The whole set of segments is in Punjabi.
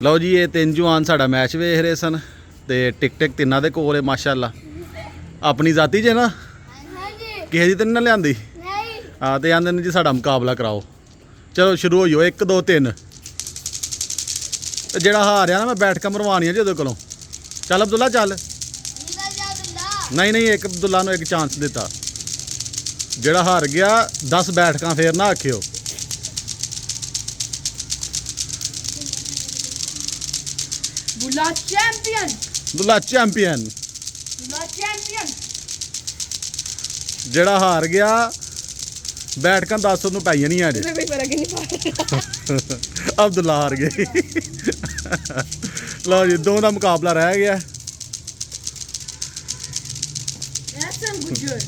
ਲਓ ਜੀ ਇਹ ਤਿੰਨ ਜਵਾਨ ਸਾਡਾ ਮੈਚ ਵੇਖ ਰਹੇ ਸਨ ਤੇ ਟਿਕ ਟਿਕ ਤਿੰਨਾਂ ਦੇ ਕੋਲ ਹੈ ਮਾਸ਼ਾਅੱਲਾ। ਆਪਣੀ ਜ਼ਾਤੀ ਜੇ ਨਾ ਕਿਸੇ ਦੀ ਤਾਂ ਨਾ ਲਿਆਂਦੀ ਹਾਂ ਤੇ ਆਂਦੇ ਨੇ ਜੀ ਸਾਡਾ ਮੁਕਾਬਲਾ ਕਰਾਓ। ਚਲੋ ਸ਼ੁਰੂ ਹੋਈਓ 1 2 3 ਤੇ ਜਿਹੜਾ ਹਾਰਿਆ ਨਾ ਮੈਂ ਬੈਠ ਕੇ ਮਰਵਾਉਣੀ ਆ ਜੀ ਉਹਦੇ ਕੋਲੋਂ। ਚੱਲ ਅਬਦੁੱਲਾ ਚੱਲ। ਨਹੀਂ ਨਹੀਂ ਇੱਕ ਅਬਦੁੱਲਾ ਨੂੰ ਇੱਕ ਚਾਂਸ ਦਿੱਤਾ। ਜਿਹੜਾ ਹਾਰ ਗਿਆ 10 ਬੈਠਕਾਂ ਫੇਰ ਨਾ ਆਖਿਓ। Bula champion. Abdullah champion. Bula champion. ਜਿਹੜਾ ਹਾਰ ਗਿਆ ਬੈਠਕਾਂ 10 ਉਹਨੂੰ ਪਾਈ ਜਾਣੀਆਂ ਅੱਜ। कोई फर्क ही नहीं पड़ता। ਅਬਦੁੱਲਾ ਹਾਰ ਗਏ। ਲਓ ਜੀ ਦੋ ਦਾ ਮੁਕਾਬਲਾ ਰਹਿ ਗਿਆ। Hasan Gujar.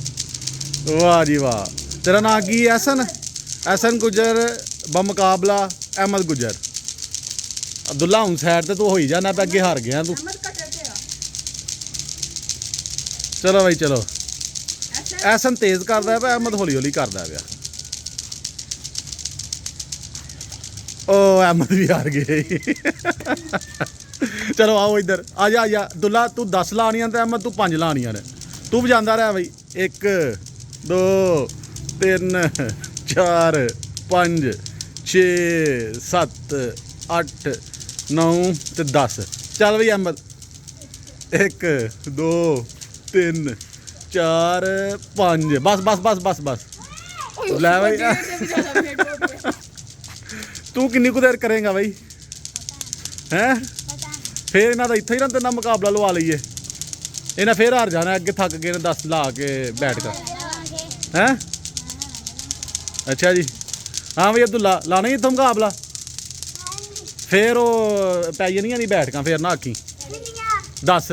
ਵਾਹ ਜੀ ਵਾਹ। ਤੇਰਾ ਨਾਂ ਕੀ ਹੈ? ਐਸਨ ਗੁਜਰ ਬਮੁਕਾਬਲਾ ਅਹਿਮਦ ਗੁਜਰ। ਅਬਦੁੱਲਾ ਹੁਣ ਸਾਈਡ ਤੇ ਤੂੰ ਹੋਈ ਜਾਣਾ, ਅੱਗੇ ਹਾਰ ਗਿਆ ਤੂੰ। Ahmed का कहते हैं। ਚਲੋ ਬਾਈ ਚਲੋ। Hasan. ਐਸਨ ਤੇਜ਼ ਕਰਦਾ ਪਿਆ, ਅਹਿਮਦ ਹੌਲੀ ਹੌਲੀ ਕਰਦਾ ਪਿਆ। ਓ ਅਹਿਮਦ ਵੀ ਹਾਰ ਗਏ। ਚਲੋ ਆਓ ਇੱਧਰ ਆ ਜਾ ਆ ਜਾ। ਅਬਦੁੱਲਾ ਤੂੰ 10 ਲਾਣੀਆਂ ਤੇ ਅਹਿਮਦ ਤੂੰ 5 ਲਾਣੀਆਂ ਨੇ। ਤੂੰ ਵਜਾਉਂਦਾ ਰਿਹਾ ਬਈ। 1 2 3 4 5 6 7 8 9 ਤੇ 10। ਚੱਲ ਬਈ ਅਹਿਮਦ। 1 2 3 4 5 ਬਸ ਬਸ ਬਸ ਬਸ ਬਸ। ਲੈ ਬਈ ਤੂੰ ਕਿੰਨੀ ਕੁ ਦੇਰ ਕਰੇਗਾ ਬਈ ਹੈਂ? ਫੇਰ ਇਹਨਾਂ ਦਾ ਇੱਥੇ ਹੀ ਨਾ ਤੇਨਾਂ ਮੁਕਾਬਲਾ ਲਵਾ ਲਈਏ। ਇਹਨਾਂ ਫੇਰ ਹਾਰ ਜਾਣਾ। ਅੱਗੇ ਥੱਕ ਗਏ ਨੇ 10 ਲਾ ਕੇ ਬੈਠ ਕਰ ਹੈਂ। ਅੱਛਾ ਜੀ ਹਾਂ ਬਈ ਅਬਦੁੱਲਾ ਲਾਣਾ ਹੀ ਇੱਥੋਂ ਮੁਕਾਬਲਾ। ਫੇਰ ਉਹ ਪੈ ਜਾਣੀਆਂ ਨਹੀਂ ਬੈਠਕਾਂ ਫੇਰ ਨਾ ਆਖੀ 10।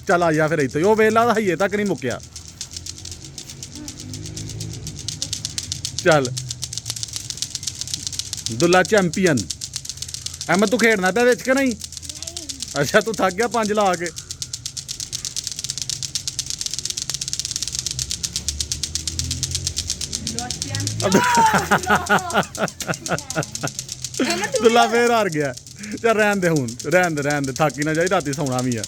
ਚੱਲ ਆ ਜਾ ਫਿਰ ਇੱਥੇ। ਉਹ ਵੇਲਾ ਦਾ ਹਈਏ ਤੱਕ ਨਹੀਂ ਮੁੱਕਿਆ। ਚੱਲ ਅਬਦੁੱਲਾ ਚੈਂਪੀਅਨ। ਅਹਿਮਦ ਤੂੰ ਖੇਡਣਾ ਪਿਆ ਵਿੱਚ ਕਿ ਨਹੀਂ? ਅੱਛਾ ਤੂੰ ਥੱਕ ਗਿਆ 5 ਲਾ ਕੇ। ਅਬਦੁੱਲਾ ਫੇਰ ਹਾਰ ਗਿਆ। ਚੱਲ ਰਹਿਣ ਦੇ ਹੁਣ, ਰਹਿਣ ਦੇ ਥੱਕ ਹੀ ਨਾ ਜਾਈ, ਰਾਤੀ ਸੌਣਾ ਵੀ ਆ।